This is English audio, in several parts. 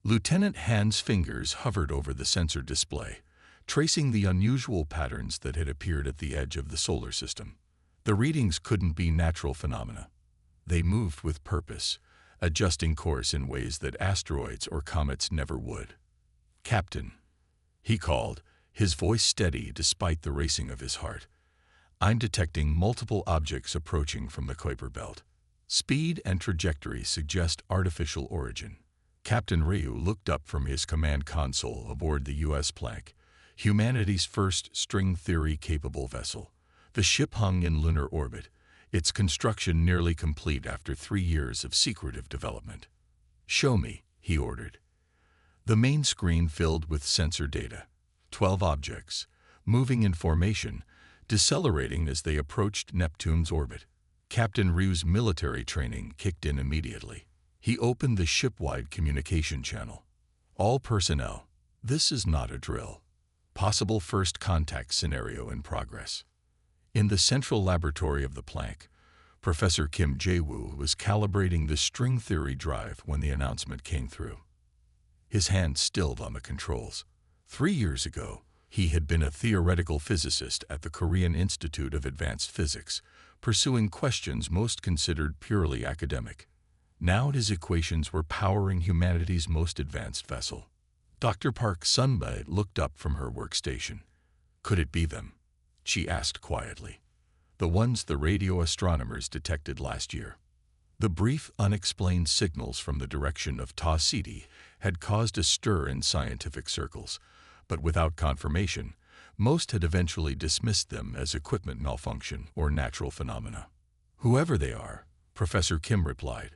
Lieutenant Han's fingers hovered over the sensor display, tracing the unusual patterns that had appeared at the edge of the solar system. The readings couldn't be natural phenomena. They moved with purpose, adjusting course in ways that asteroids or comets never would. "Captain," he called, his voice steady despite the racing of his heart. "I'm detecting multiple objects approaching from the Kuiper Belt. Speed and trajectory suggest artificial origin." Captain Ryu looked up from his command console aboard the U.S. Planck, humanity's first string theory-capable vessel. The ship hung in lunar orbit, its construction nearly complete after 3 years of secretive development. "Show me," he ordered. The main screen filled with sensor data. 12 objects, moving in formation, decelerating as they approached Neptune's orbit. Captain Ryu's military training kicked in immediately. He opened the ship-wide communication channel. "All personnel, this is not a drill. Possible first contact scenario in progress." In the central laboratory of the Planck, Professor Kim Jae-woo was calibrating the string theory drive when the announcement came through. His hand stilled on the controls. 3 years ago, he had been a theoretical physicist at the Korean Institute of Advanced Physics, pursuing questions most considered purely academic. Now his equations were powering humanity's most advanced vessel. Dr. Park Sunbae looked up from her workstation. "Could it be them?" she asked quietly. "The ones the radio astronomers detected last year." The brief, unexplained signals from the direction of Ta City had caused a stir in scientific circles, but without confirmation, most had eventually dismissed them as equipment malfunction or natural phenomena. "Whoever they are," Professor Kim replied,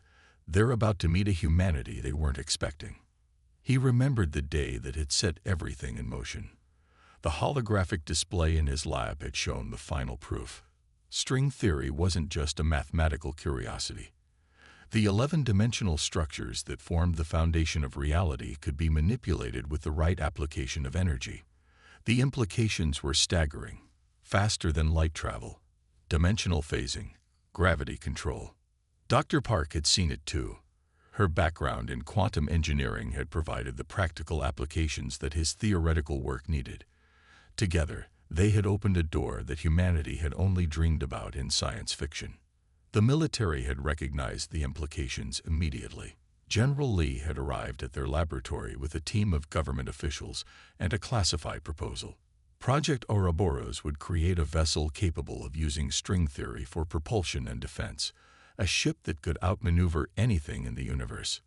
"they're about to meet a humanity they weren't expecting." He remembered the day that had set everything in motion. The holographic display in his lab had shown the final proof. String theory wasn't just a mathematical curiosity. The 11-dimensional structures that formed the foundation of reality could be manipulated with the right application of energy. The implications were staggering: faster than light travel, dimensional phasing, gravity control. Dr. Park had seen it too. Her background in quantum engineering had provided the practical applications that his theoretical work needed. Together, they had opened a door that humanity had only dreamed about in science fiction. The military had recognized the implications immediately. General Lee had arrived at their laboratory with a team of government officials and a classified proposal. Project Ouroboros would create a vessel capable of using string theory for propulsion and defense, a ship that could outmaneuver anything in the universe.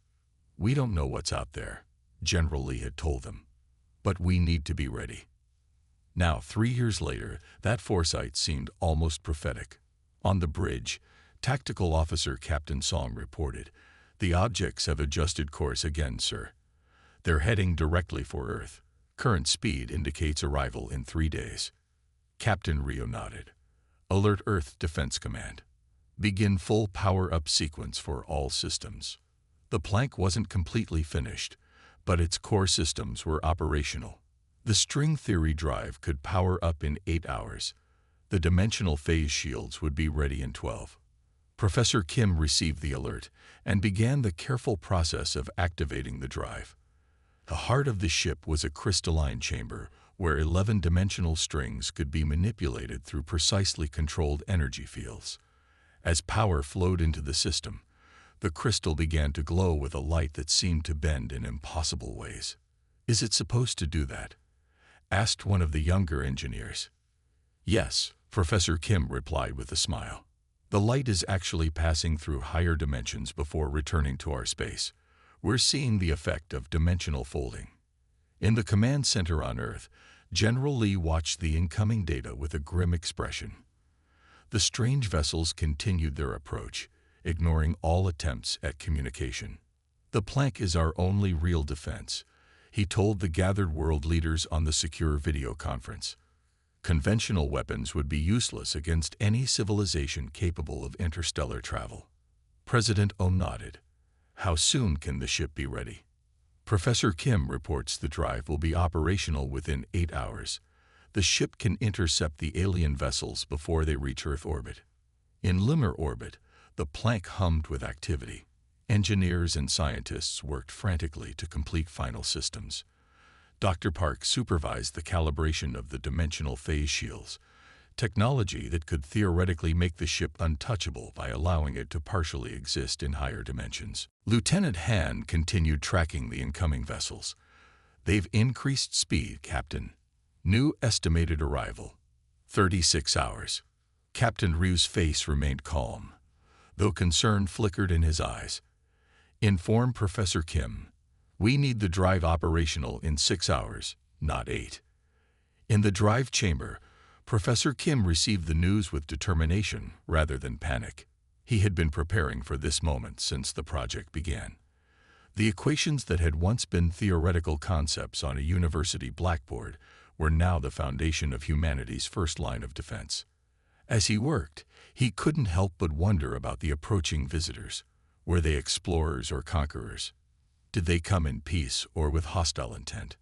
"We don't know what's out there," General Lee had told them, "but we need to be ready." Now, 3 years later, that foresight seemed almost prophetic. On the bridge, Tactical Officer Captain Song reported, "The objects have adjusted course again, sir. They're heading directly for Earth. Current speed indicates arrival in 3 days." Captain Rio nodded. "Alert Earth Defense Command. Begin full power-up sequence for all systems." The Planck wasn't completely finished, but its core systems were operational. The string theory drive could power up in 8 hours. The dimensional phase shields would be ready in 12. Professor Kim received the alert and began the careful process of activating the drive. The heart of the ship was a crystalline chamber where 11-dimensional strings could be manipulated through precisely controlled energy fields. As power flowed into the system, the crystal began to glow with a light that seemed to bend in impossible ways. "Is it supposed to do that?" asked one of the younger engineers. "Yes," Professor Kim replied with a smile. "The light is actually passing through higher dimensions before returning to our space. We're seeing the effect of dimensional folding." In the command center on Earth, General Lee watched the incoming data with a grim expression. The strange vessels continued their approach, ignoring all attempts at communication. "The Planck is our only real defense," he told the gathered world leaders on the secure video conference. "Conventional weapons would be useless against any civilization capable of interstellar travel." President Oh nodded. "How soon can the ship be ready?" Professor Kim reports the drive will be operational within 8 hours. The ship can intercept the alien vessels before they reach Earth orbit. In lunar orbit, the Planck hummed with activity. Engineers and scientists worked frantically to complete final systems. Dr. Park supervised the calibration of the dimensional phase shields, technology that could theoretically make the ship untouchable by allowing it to partially exist in higher dimensions. Lieutenant Han continued tracking the incoming vessels. "They've increased speed, Captain. New estimated arrival, 36 hours. Captain Ryu's face remained calm, though concern flickered in his eyes. "Inform Professor Kim. We need the drive operational in 6 hours, not 8. In the drive chamber, Professor Kim received the news with determination rather than panic. He had been preparing for this moment since the project began. The equations that had once been theoretical concepts on a university blackboard were now the foundation of humanity's first line of defense. As he worked, he couldn't help but wonder about the approaching visitors. Were they explorers or conquerors? Did they come in peace or with hostile intent?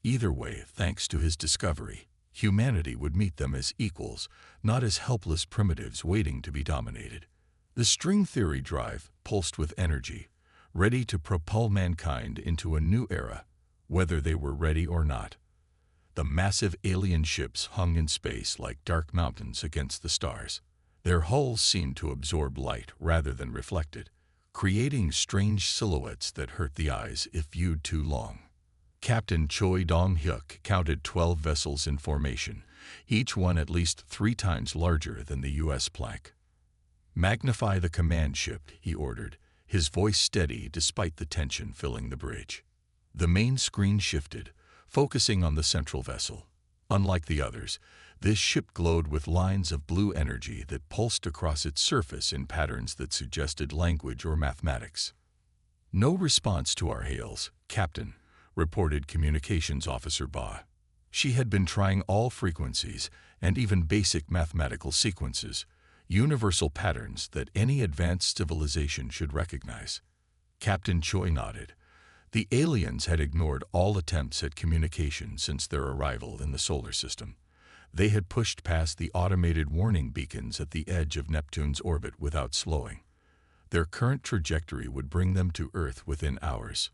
Either way, thanks to his discovery, humanity would meet them as equals, not as helpless primitives waiting to be dominated. The string theory drive pulsed with energy, ready to propel mankind into a new era, whether they were ready or not. The massive alien ships hung in space like dark mountains against the stars. Their hulls seemed to absorb light rather than reflect it, creating strange silhouettes that hurt the eyes if viewed too long. Captain Choi Dong-hyuk counted 12 vessels in formation, each one at least 3 times larger than the U.S. plank. "Magnify the command ship," he ordered, his voice steady despite the tension filling the bridge. The main screen shifted, focusing on the central vessel. Unlike the others, this ship glowed with lines of blue energy that pulsed across its surface in patterns that suggested language or mathematics. "No response to our hails, Captain," reported Communications Officer Ba. She had been trying all frequencies and even basic mathematical sequences, universal patterns that any advanced civilization should recognize. Captain Choi nodded. The aliens had ignored all attempts at communication since their arrival in the solar system. They had pushed past the automated warning beacons at the edge of Neptune's orbit without slowing. Their current trajectory would bring them to Earth within hours.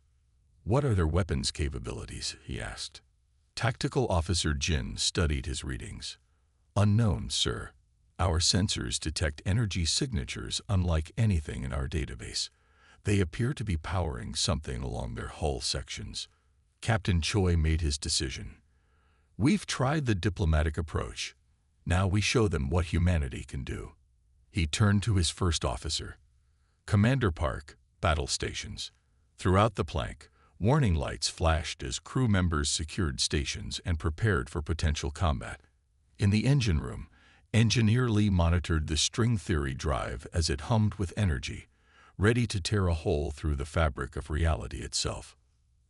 "What are their weapons capabilities?" he asked. Tactical Officer Jin studied his readings. "Unknown, sir. Our sensors detect energy signatures unlike anything in our database. They appear to be powering something along their hull sections." Captain Choi made his decision. "We've tried the diplomatic approach. Now we show them what humanity can do." He turned to his first officer. "Commander Park, battle stations." Throughout the plank, warning lights flashed as crew members secured stations and prepared for potential combat. In the engine room, Engineer Lee monitored the string theory drive as it hummed with energy, ready to tear a hole through the fabric of reality itself.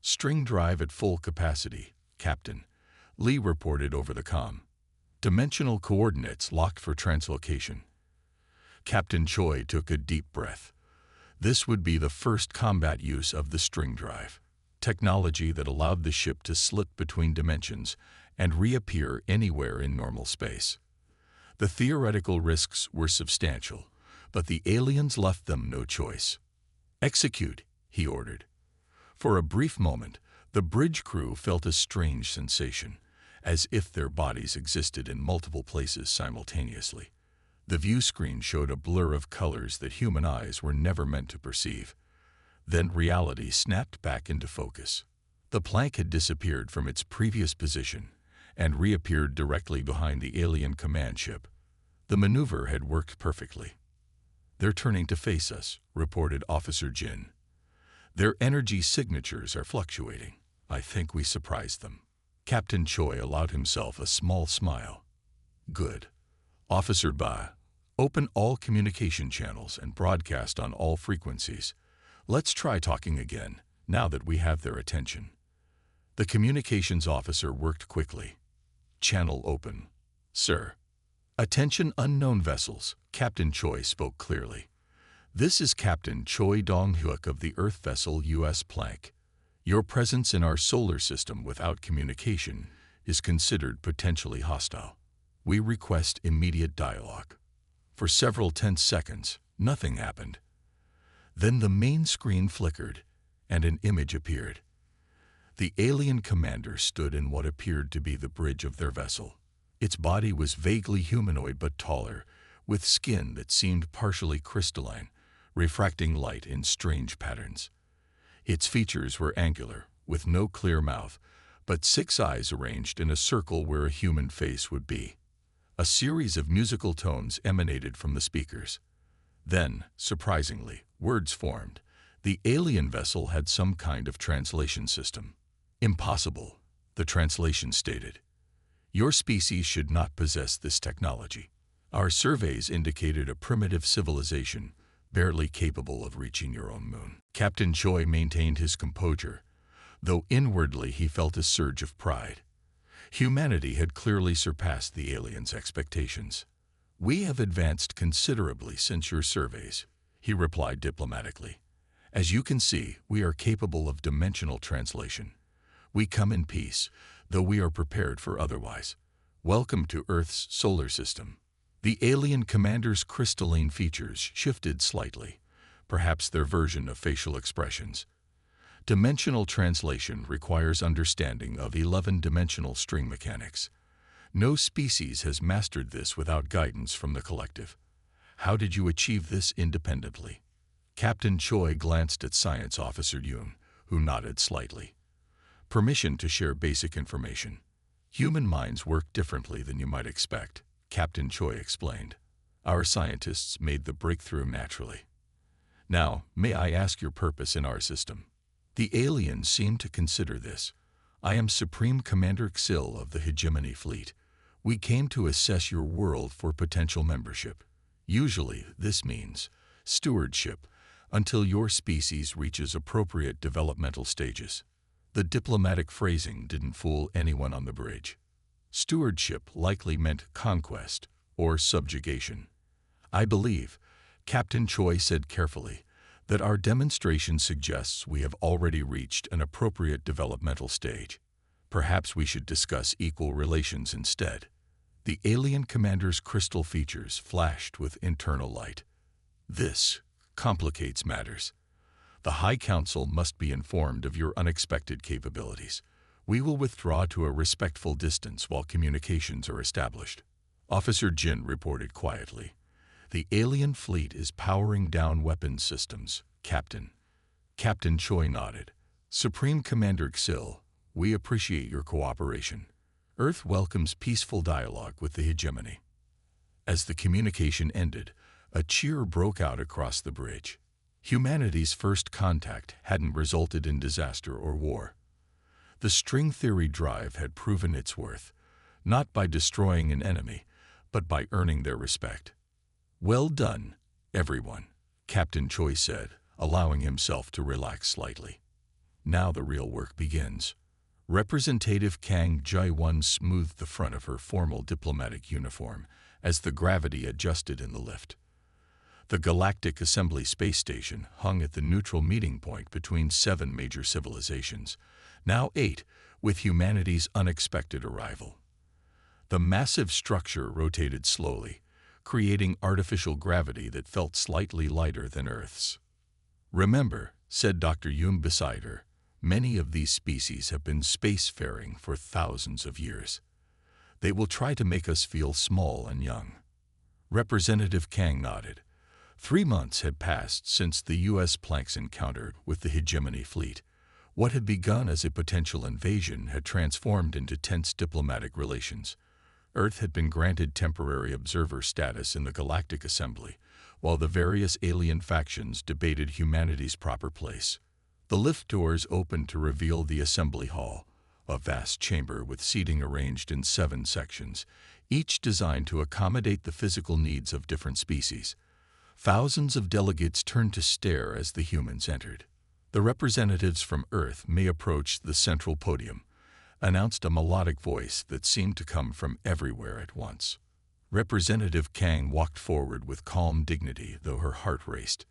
"String drive at full capacity, Captain," Lee reported over the comm. "Dimensional coordinates locked for translocation." Captain Choi took a deep breath. This would be the first combat use of the string drive, technology that allowed the ship to slip between dimensions and reappear anywhere in normal space. The theoretical risks were substantial, but the aliens left them no choice. "Execute," he ordered. For a brief moment, the bridge crew felt a strange sensation, as if their bodies existed in multiple places simultaneously. The view screen showed a blur of colors that human eyes were never meant to perceive. Then reality snapped back into focus. The plank had disappeared from its previous position and reappeared directly behind the alien command ship. The maneuver had worked perfectly. "They're turning to face us," reported Officer Jin. "Their energy signatures are fluctuating. I think we surprised them." Captain Choi allowed himself a small smile. "Good. Officer Ba, open all communication channels and broadcast on all frequencies. Let's try talking again, now that we have their attention." The communications officer worked quickly. "Channel open, sir." "Attention unknown vessels," Captain Choi spoke clearly. "This is Captain Choi Dong-hyuk of the Earth vessel U.S. Plank. Your presence in our solar system without communication is considered potentially hostile. We request immediate dialogue." For several tense seconds, nothing happened. Then the main screen flickered, and an image appeared. The alien commander stood in what appeared to be the bridge of their vessel. Its body was vaguely humanoid but taller, with skin that seemed partially crystalline, refracting light in strange patterns. Its features were angular, with no clear mouth, but 6 eyes arranged in a circle where a human face would be. A series of musical tones emanated from the speakers. Then, surprisingly, words formed. The alien vessel had some kind of translation system. "Impossible," the translation stated. "Your species should not possess this technology. Our surveys indicated a primitive civilization, barely capable of reaching your own moon." Captain Choi maintained his composure, though inwardly he felt a surge of pride. Humanity had clearly surpassed the aliens' expectations. "We have advanced considerably since your surveys," he replied diplomatically. "As you can see, we are capable of dimensional translation. We come in peace, though we are prepared for otherwise. Welcome to Earth's solar system." The alien commander's crystalline features shifted slightly, perhaps their version of facial expressions. Dimensional translation requires understanding of 11-dimensional string mechanics. No species has mastered this without guidance from the collective. How did you achieve this independently? Captain Choi glanced at Science Officer Yoon, who nodded slightly. Permission to share basic information. Human minds work differently than you might expect, Captain Choi explained. Our scientists made the breakthrough naturally. Now, may I ask your purpose in our system? The aliens seemed to consider this. I am Supreme Commander Xil of the Hegemony Fleet. We came to assess your world for potential membership. Usually, this means stewardship until your species reaches appropriate developmental stages. The diplomatic phrasing didn't fool anyone on the bridge. Stewardship likely meant conquest or subjugation. I believe, Captain Choi said carefully, that our demonstration suggests we have already reached an appropriate developmental stage. Perhaps we should discuss equal relations instead. The alien commander's crystal features flashed with internal light. This complicates matters. The High Council must be informed of your unexpected capabilities. We will withdraw to a respectful distance while communications are established. Officer Jin reported quietly. The alien fleet is powering down weapons systems, Captain. Captain Choi nodded. Supreme Commander Xil, we appreciate your cooperation. Earth welcomes peaceful dialogue with the hegemony. As the communication ended, a cheer broke out across the bridge. Humanity's first contact hadn't resulted in disaster or war. The string theory drive had proven its worth, not by destroying an enemy, but by earning their respect. Well done, everyone, Captain Choi said, allowing himself to relax slightly. Now the real work begins. Representative Kang Jae-won smoothed the front of her formal diplomatic uniform as the gravity adjusted in the lift. The Galactic Assembly Space Station hung at the neutral meeting point between 7 major civilizations, now 8, with humanity's unexpected arrival. The massive structure rotated slowly, creating artificial gravity that felt slightly lighter than Earth's. Remember, said Dr. Yoon beside her, many of these species have been spacefaring for thousands of years. They will try to make us feel small and young. Representative Kang nodded. 3 months had passed since the U.S. Planck's encounter with the hegemony fleet. What had begun as a potential invasion had transformed into tense diplomatic relations. Earth had been granted temporary observer status in the Galactic Assembly, while the various alien factions debated humanity's proper place. The lift doors opened to reveal the assembly hall, a vast chamber with seating arranged in 7 sections, each designed to accommodate the physical needs of different species. Thousands of delegates turned to stare as the humans entered. The representatives from Earth may approach the central podium, announced a melodic voice that seemed to come from everywhere at once. Representative Kang walked forward with calm dignity, though her heart raced.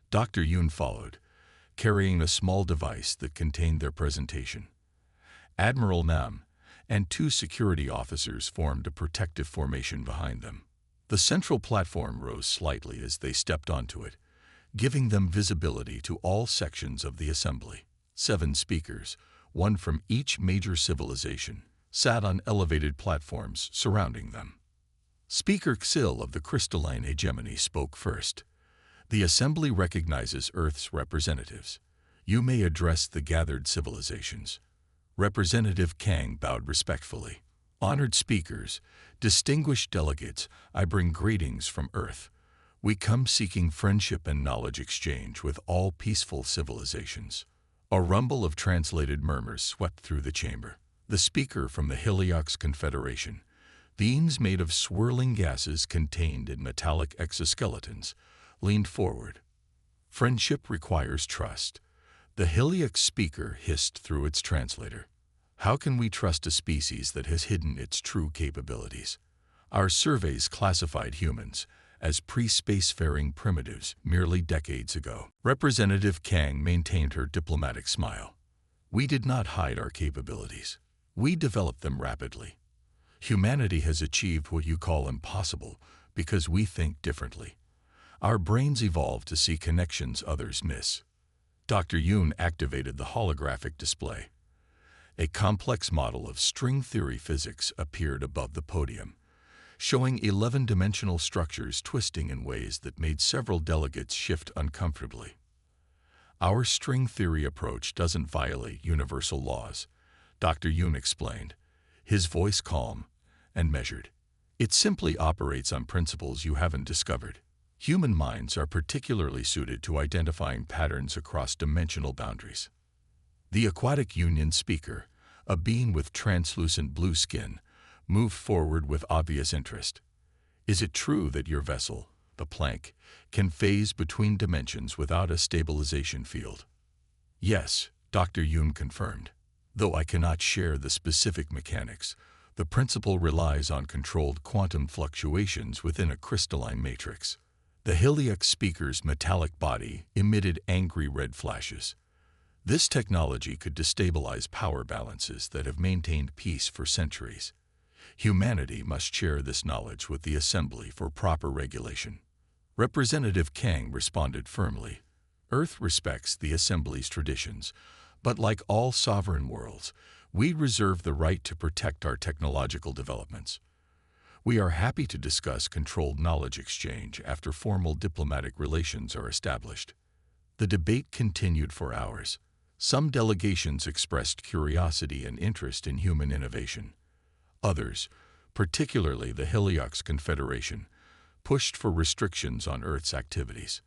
Dr. Yoon followed, carrying a small device that contained their presentation. Admiral Nam and 2 security officers formed a protective formation behind them. The central platform rose slightly as they stepped onto it, giving them visibility to all sections of the assembly. 7 speakers, one from each major civilization, sat on elevated platforms surrounding them. Speaker Xil of the crystalline hegemony spoke first. The assembly recognizes Earth's representatives. You may address the gathered civilizations. Representative Kang bowed respectfully. Honored speakers, distinguished delegates, I bring greetings from Earth. We come seeking friendship and knowledge exchange with all peaceful civilizations. A rumble of translated murmurs swept through the chamber. The speaker from the Heliox Confederation, beings made of swirling gases contained in metallic exoskeletons, leaned forward. Friendship requires trust. The Heliox speaker hissed through its translator. How can we trust a species that has hidden its true capabilities? Our surveys classified humans as pre-spacefaring primitives merely decades ago. Representative Kang maintained her diplomatic smile. We did not hide our capabilities. We developed them rapidly. Humanity has achieved what you call impossible because we think differently. Our brains evolved to see connections others miss. Dr. Yoon activated the holographic display. A complex model of string theory physics appeared above the podium, showing 11-dimensional structures twisting in ways that made several delegates shift uncomfortably. Our string theory approach doesn't violate universal laws, Dr. Yoon explained, his voice calm and measured. It simply operates on principles you haven't discovered. Human minds are particularly suited to identifying patterns across dimensional boundaries. The Aquatic Union speaker, a being with translucent blue skin, moved forward with obvious interest. Is it true that your vessel, the plank, can phase between dimensions without a stabilization field? Yes, Dr. Yoon confirmed. Though I cannot share the specific mechanics, the principle relies on controlled quantum fluctuations within a crystalline matrix. The Heliox speaker's metallic body emitted angry red flashes. This technology could destabilize power balances that have maintained peace for centuries. Humanity must share this knowledge with the Assembly for proper regulation. Representative Kang responded firmly. Earth respects the Assembly's traditions, but like all sovereign worlds, we reserve the right to protect our technological developments. We are happy to discuss controlled knowledge exchange after formal diplomatic relations are established. The debate continued for hours. Some delegations expressed curiosity and interest in human innovation. Others, particularly the Heliox Confederation, pushed for restrictions on Earth's activities.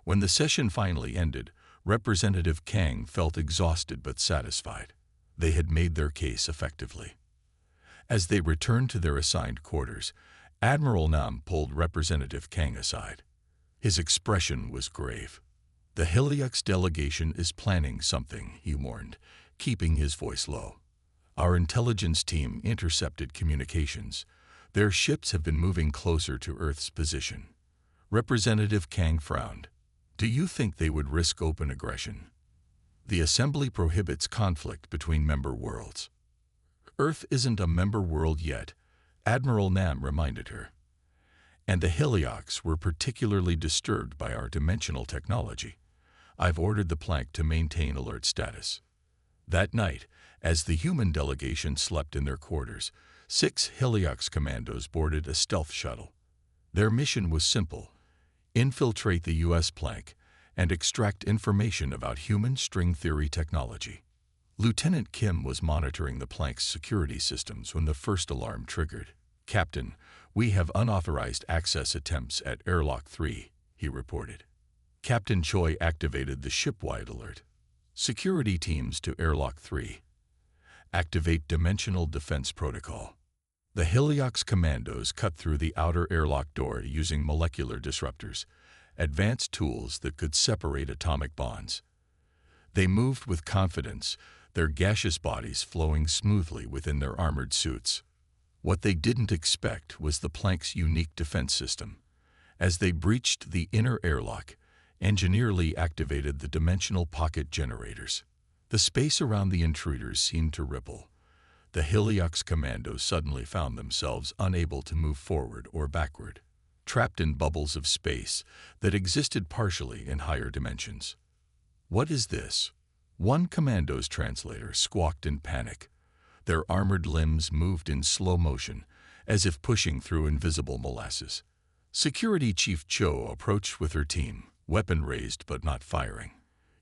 When the session finally ended, Representative Kang felt exhausted but satisfied. They had made their case effectively. As they returned to their assigned quarters, Admiral Nam pulled Representative Kang aside. His expression was grave. The Heliox delegation is planning something, he warned, keeping his voice low. Our intelligence team intercepted communications. Their ships have been moving closer to Earth's position. Representative Kang frowned. Do you think they would risk open aggression? The Assembly prohibits conflict between member worlds. Earth isn't a member world yet, Admiral Nam reminded her. And the Heliox were particularly disturbed by our dimensional technology. I've ordered the plank to maintain alert status. That night, as the human delegation slept in their quarters, 6 Heliox commandos boarded a stealth shuttle. Their mission was simple: infiltrate the U.S. plank and extract information about human string theory technology. Lieutenant Kim was monitoring the plank's security systems when the first alarm triggered. Captain, we have unauthorized access attempts at Airlock 3, he reported. Captain Choi activated the ship-wide alert. Security teams to Airlock 3. Activate Dimensional Defense Protocol. The Heliox commandos cut through the outer airlock door using molecular disruptors, advanced tools that could separate atomic bonds. They moved with confidence, their gaseous bodies flowing smoothly within their armored suits. What they didn't expect was the plank's unique defense system. As they breached the inner airlock, Engineer Lee activated the dimensional pocket generators. The space around the intruders seemed to ripple. The Heliox commandos suddenly found themselves unable to move forward or backward. trapped in bubbles of space that existed partially in higher dimensions. "What is this?" One commando's translator squawked in panic. Their armored limbs moved in slow motion, as if pushing through invisible molasses. Security Chief Cho approached with her team, weapon raised but not firing.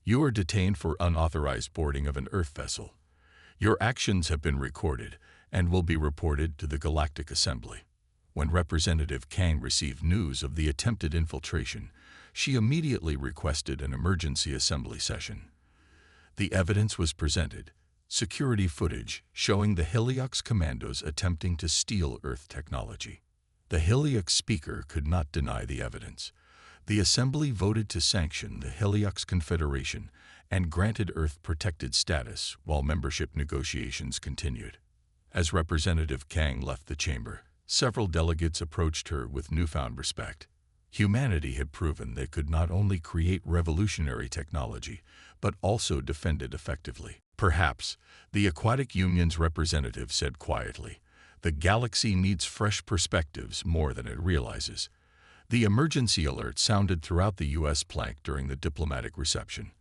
"You are detained for unauthorized boarding of an Earth vessel. Your actions have been recorded and will be reported to the Galactic Assembly." When Representative Kang received news of the attempted infiltration, she immediately requested an emergency assembly session. The evidence was presented: security footage showing the HFY commandos attempting to steal Earth technology. The HFY speaker could not deny the evidence. The Assembly voted to sanction the HFY Confederation and granted Earth-protected status while membership negotiations continued. As Representative Kang left the chamber, several delegates approached her with newfound respect. Humanity had proven they could not only create revolutionary technology, but also defend it effectively. "Perhaps," the Aquatic Union's representative said quietly, "the galaxy needs fresh perspectives more than it realizes." The emergency alert sounded throughout the U.S. plank during the diplomatic reception.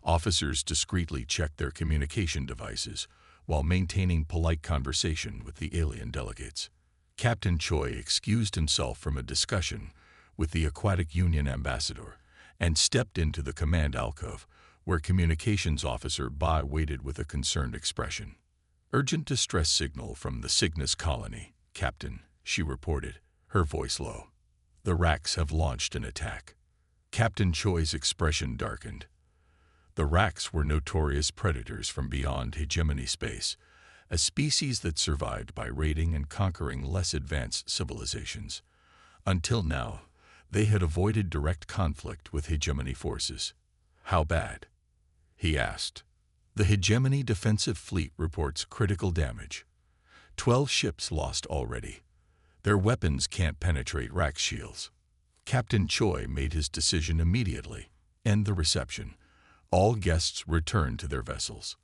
Officers discreetly checked their communication devices while maintaining polite conversation with the alien delegates. Captain Choi excused himself from a discussion with the Aquatic Union ambassador and stepped into the command alcove, where Communications Officer Bai waited with a concerned expression. "Urgent distress signal from the Cygnus colony, Captain," she reported, her voice low. "The Raks have launched an attack." Captain Choi's expression darkened. The Raks were notorious predators from beyond hegemony space, a species that survived by raiding and conquering less advanced civilizations. Until now, they had avoided direct conflict with hegemony forces. "How bad?" he asked. "The hegemony defensive fleet reports critical damage. 12 ships lost already. Their weapons can't penetrate Rak shields." Captain Choi made his decision immediately. "End the reception. All guests return to their vessels.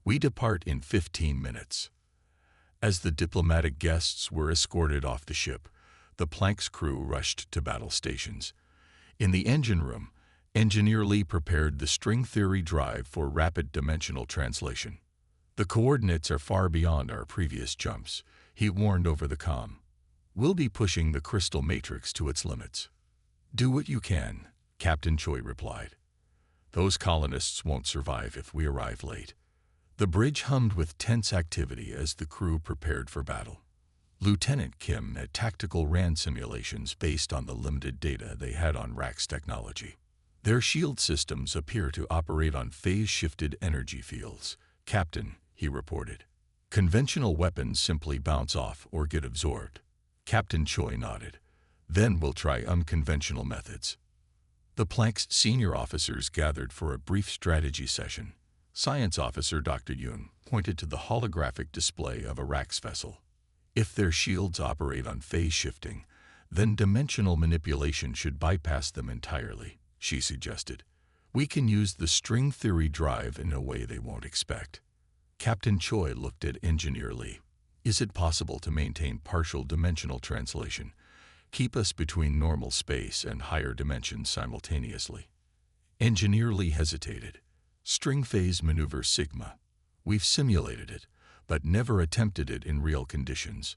We depart in 15 minutes." As the diplomatic guests were escorted off the ship, the plank's crew rushed to battle stations. In the engine room, Engineer Lee prepared the string theory drive for rapid dimensional translation. "The coordinates are far beyond our previous jumps," he warned over the comm. "We'll be pushing the crystal matrix to its limits." "Do what you can," Captain Choi replied. "Those colonists won't survive if we arrive late." The bridge hummed with tense activity as the crew prepared for battle. Lieutenant Kim had tactical RAN simulations based on the limited data they had on Rak's technology. "Their shield systems appear to operate on phase-shifted energy fields, Captain," he reported. "Conventional weapons simply bounce off or get absorbed." Captain Choi nodded. "Then we'll try unconventional methods." The plank's senior officers gathered for a brief strategy session. Science Officer Dr. Yoon pointed to the holographic display of a Rak's vessel. "If their shields operate on phase shifting, then dimensional manipulation should bypass them entirely," she suggested. "We can use the string theory drive in a way they won't expect." Captain Choi looked at Engineer Lee. "Is it possible to maintain partial dimensional translation? Keep us between normal space and higher dimensions simultaneously?" Engineer Lee hesitated. "String phase maneuver Sigma. We've simulated it, but never attempted it in real conditions.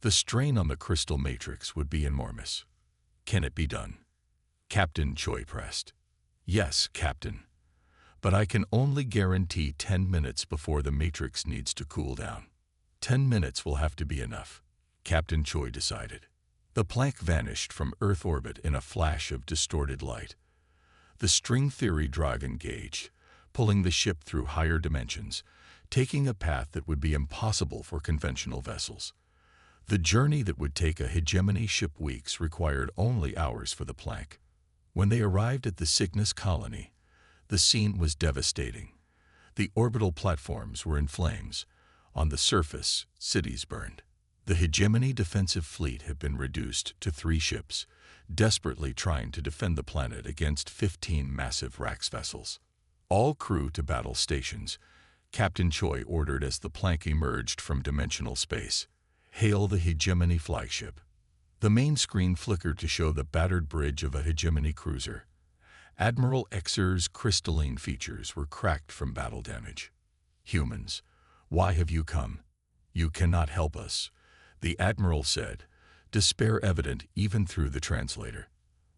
The strain on the crystal matrix would be enormous." "Can it be done?" Captain Choi pressed. "Yes, Captain. But I can only guarantee 10 minutes before the matrix needs to cool down." 10 minutes will have to be enough," Captain Choi decided. The plank vanished from Earth orbit in a flash of distorted light. The string theory drive engaged, pulling the ship through higher dimensions, taking a path that would be impossible for conventional vessels. The journey that would take a hegemony ship weeks required only hours for the plank. When they arrived at the Cygnus colony, the scene was devastating. The orbital platforms were in flames. On the surface, cities burned. The hegemony defensive fleet had been reduced to 3 ships, desperately trying to defend the planet against 15 massive Rak's vessels. "All crew to battle stations," Captain Choi ordered as the plank emerged from dimensional space. "Hail the hegemony flagship." The main screen flickered to show the battered bridge of a hegemony cruiser. Admiral Xer's crystalline features were cracked from battle damage. "Humans, why have you come? You cannot help us," the Admiral said, despair evident even through the translator.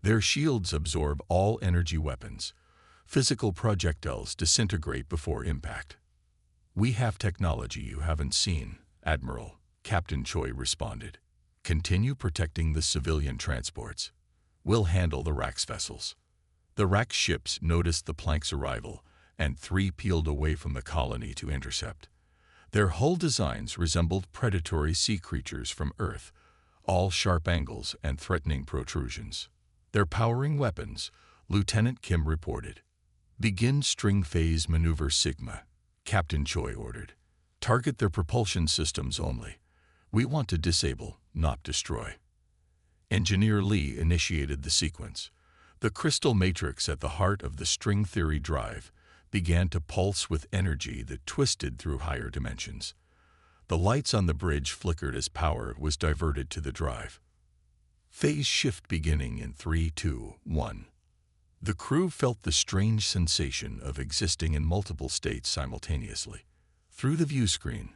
"Their shields absorb all energy weapons. Physical projectiles disintegrate before impact." "We have technology you haven't seen, Admiral," Captain Choi responded. "Continue protecting the civilian transports. We'll handle the Rax vessels." The Rax ships noticed the plank's arrival, and 3 peeled away from the colony to intercept. Their hull designs resembled predatory sea creatures from Earth, all sharp angles and threatening protrusions. "They're powering weapons," Lieutenant Kim reported. "Begin string phase maneuver Sigma," Captain Choi ordered. "Target their propulsion systems only. We want to disable, not destroy." Engineer Lee initiated the sequence. The crystal matrix at the heart of the string theory drive began to pulse with energy that twisted through higher dimensions. The lights on the bridge flickered as power was diverted to the drive. Phase shift beginning in 3, 2, 1. The crew felt the strange sensation of existing in multiple states simultaneously. Through the view screen,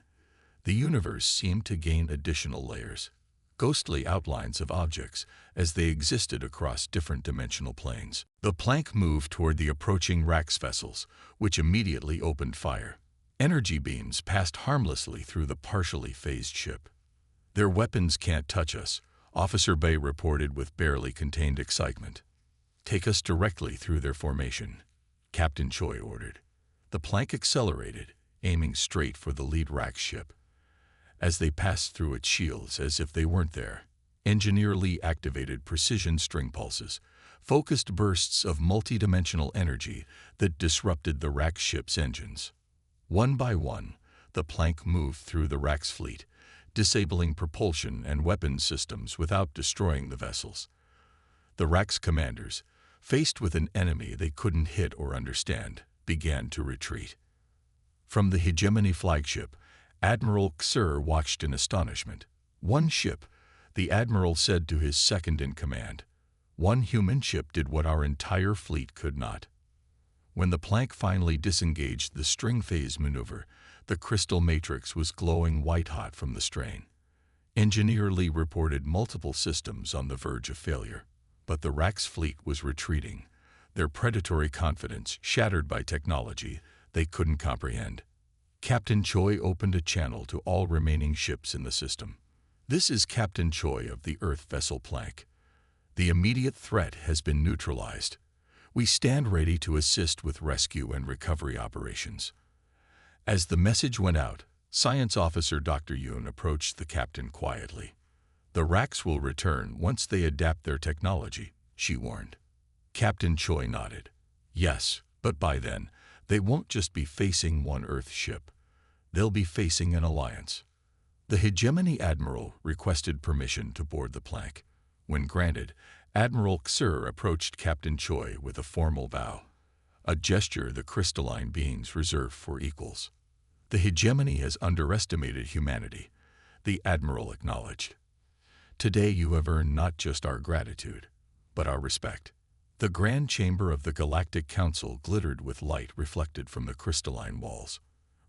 the universe seemed to gain additional layers, ghostly outlines of objects as they existed across different dimensional planes. The plank moved toward the approaching Rax vessels, which immediately opened fire. Energy beams passed harmlessly through the partially phased ship. "Their weapons can't touch us," Officer Bay reported with barely contained excitement. "Take us directly through their formation," Captain Choi ordered. The plank accelerated, aiming straight for the lead Rax ship. As they passed through its shields as if they weren't there, Engineer Lee activated precision string pulses, focused bursts of multidimensional energy that disrupted the Rax ship's engines. One by one, the plank moved through the Rax fleet, disabling propulsion and weapons systems without destroying the vessels. The Rax commanders, faced with an enemy they couldn't hit or understand, began to retreat. From the hegemony flagship, Admiral Xer watched in astonishment. "One ship," the Admiral said to his second-in-command. "One human ship did what our entire fleet could not." When the plank finally disengaged the string phase maneuver, the crystal matrix was glowing white-hot from the strain. Engineer Lee reported multiple systems on the verge of failure. But the Rax fleet was retreating, their predatory confidence shattered by technology they couldn't comprehend. Captain Choi opened a channel to all remaining ships in the system. "This is Captain Choi of the Earth vessel Plank. The immediate threat has been neutralized. We stand ready to assist with rescue and recovery operations." As the message went out, Science Officer Dr. Yoon approached the captain quietly. "The Rax will return once they adapt their technology," she warned. Captain Choi nodded. "Yes, but by then, they won't just be facing one Earth ship. They'll be facing an alliance." The Hegemony Admiral requested permission to board the plank. When granted, Admiral Xer approached Captain Choi with a formal bow, a gesture the crystalline beings reserved for equals. "The Hegemony has underestimated humanity," the Admiral acknowledged. "Today you have earned not just our gratitude, but our respect." The grand chamber of the Galactic Council glittered with light reflected from the crystalline walls.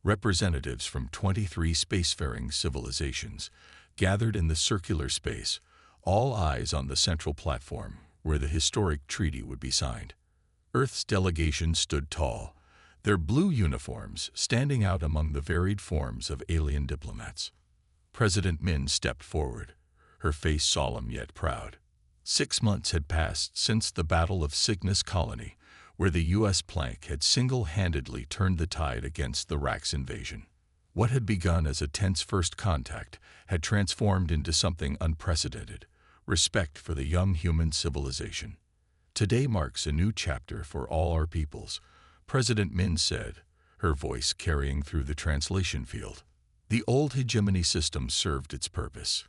Representatives from 23 spacefaring civilizations gathered in the circular space, all eyes on the central platform where the historic treaty would be signed. Earth's delegation stood tall, their blue uniforms standing out among the varied forms of alien diplomats. President Min stepped forward, her face solemn yet proud. 6 months had passed since the Battle of Cygnus Colony, where the U.S. plank had single-handedly turned the tide against the Rax invasion. What had begun as a tense first contact had transformed into something unprecedented: respect for the young human civilization. "Today marks a new chapter for all our peoples," President Min said, her voice carrying through the translation field. "The old hegemony system served its purpose,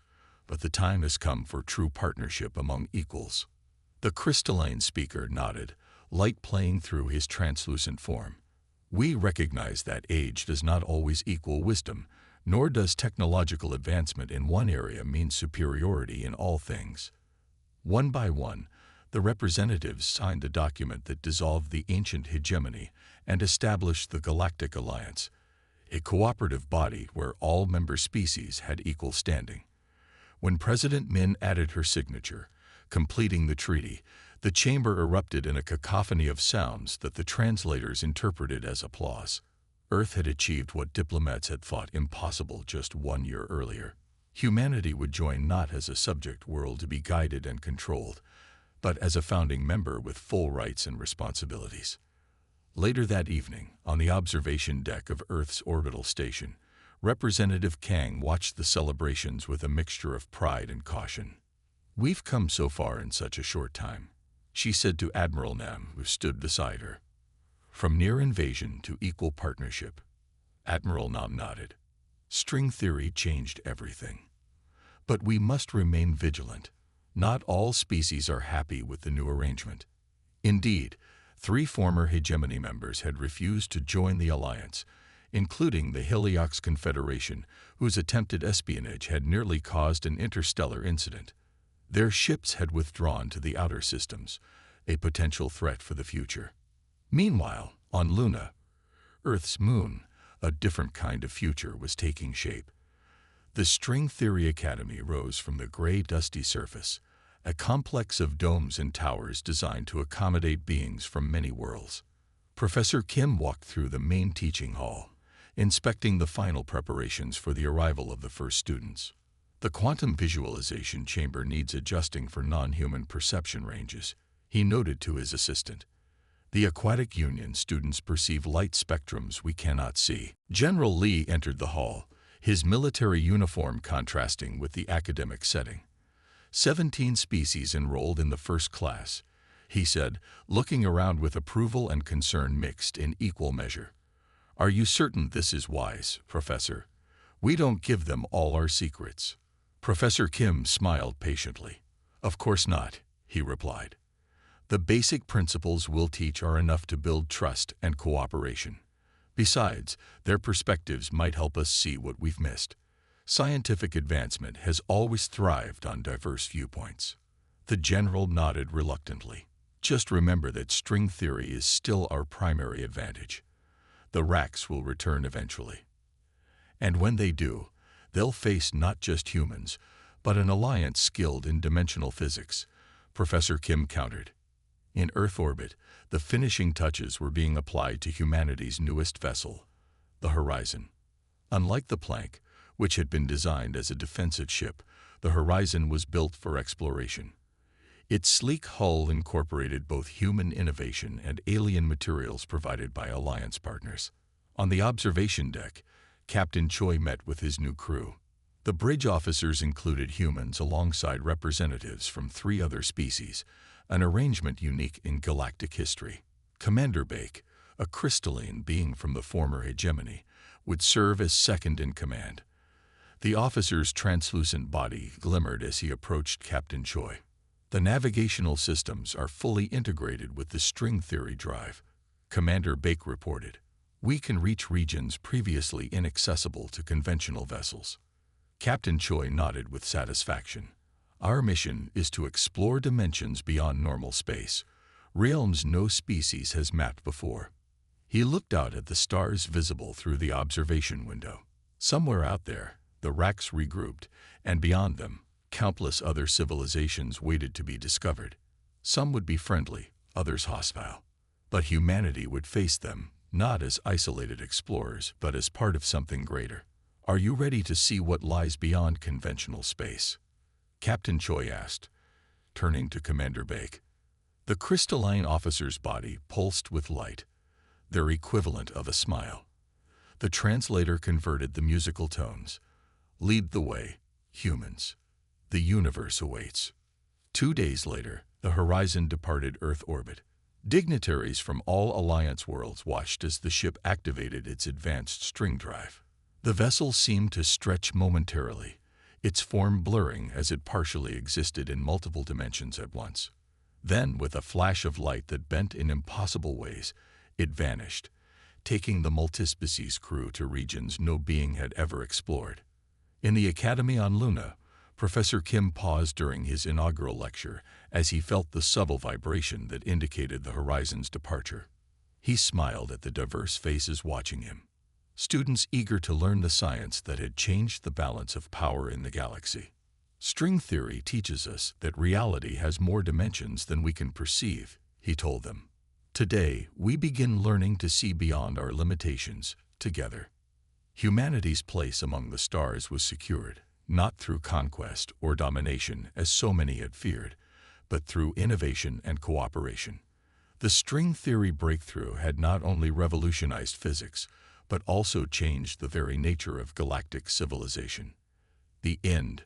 but the time has come for true partnership among equals." The crystalline speaker nodded, light playing through his translucent form. "We recognize that age does not always equal wisdom," Nor does technological advancement in one area mean superiority in all things. One by one, the representatives signed the document that dissolved the ancient hegemony and established the Galactic Alliance, a cooperative body where all member species had equal standing. When President Min added her signature, completing the treaty, the chamber erupted in a cacophony of sounds that the translators interpreted as applause. Earth had achieved what diplomats had thought impossible just 1 year earlier. Humanity would join not as a subject world to be guided and controlled, but as a founding member with full rights and responsibilities. Later that evening, on the observation deck of Earth's orbital station, Representative Kang watched the celebrations with a mixture of pride and caution. "We've come so far in such a short time," she said to Admiral Nam, who stood beside her. "From near invasion to equal partnership." Admiral Nam nodded. "String theory changed everything. But we must remain vigilant. Not all species are happy with the new arrangement." Indeed, 3 former hegemony members had refused to join the alliance, including the Heliox Confederation, whose attempted espionage had nearly caused an interstellar incident. Their ships had withdrawn to the outer systems, a potential threat for the future. Meanwhile, on Luna, Earth's moon, a different kind of future was taking shape. The String Theory Academy rose from the gray, dusty surface, a complex of domes and towers designed to accommodate beings from many worlds. Professor Kim walked through the main teaching hall, inspecting the final preparations for the arrival of the first students. "The quantum visualization chamber needs adjusting for non-human perception ranges," he noted to his assistant. "The Aquatic Union students perceive light spectrums we cannot see." General Lee entered the hall, his military uniform contrasting with the academic setting. 17 species enrolled in the first class, he said, looking around with approval and concern mixed in equal measure. "Are you certain this is wise, Professor? We don't give them all our secrets." Professor Kim smiled patiently. "Of course not," he replied. "The basic principles we'll teach are enough to build trust and cooperation. Besides, their perspectives might help us see what we've missed. Scientific advancement has always thrived on diverse viewpoints." The general nodded reluctantly. "Just remember that string theory is still our primary advantage. The racks will return eventually. And when they do, they'll face not just humans, but an alliance skilled in dimensional physics," Professor Kim countered. In Earth orbit, the finishing touches were being applied to humanity's newest vessel, the Horizon. Unlike the Plank, which had been designed as a defensive ship, the Horizon was built for exploration. Its sleek hull incorporated both human innovation and alien materials provided by alliance partners. On the observation deck, Captain Choi met with his new crew. The bridge officers included humans alongside representatives from 3 other species, an arrangement unique in galactic history. Commander Bake, a crystalline being from the former hegemony, would serve as second in command. The officer's translucent body glimmered as he approached Captain Choi. "The navigational systems are fully integrated with the string theory drive," Commander Bake reported. "We can reach regions previously inaccessible to conventional vessels." Captain Choi nodded with satisfaction. "Our mission is to explore dimensions beyond normal space, realms no species has mapped before." He looked out at the stars visible through the observation window. Somewhere out there, the racks regrouped, and beyond them, countless other civilizations waited to be discovered. Some would be friendly, others hostile. But humanity would face them, not as isolated explorers, but as part of something greater. "Are you ready to see what lies beyond conventional space?" Captain Choi asked, turning to Commander Bake. The crystalline officer's body pulsed with light, their equivalent of a smile. The translator converted the musical tones. "Lead the way, humans. The universe awaits." 2 days later, the Horizon departed Earth orbit. Dignitaries from all Alliance worlds watched as the ship activated its advanced string drive. The vessel seemed to stretch momentarily, its form blurring as it partially existed in multiple dimensions at once. Then, with a flash of light that bent in impossible ways, it vanished, taking the multispecies crew to regions no being had ever explored. In the Academy on Luna, Professor Kim paused during his inaugural lecture as he felt the subtle vibration that indicated the horizon's departure. He smiled at the diverse faces watching him, students eager to learn the science that had changed the balance of power in the galaxy. String theory teaches us that reality has more dimensions than we can perceive, he told them. Today, we begin learning to see beyond our limitations, together. Humanity's place among the stars was secured, not through conquest or domination as so many had feared, but through innovation and cooperation. The string theory breakthrough had not only revolutionized physics, but also changed the very nature of galactic civilization. The end.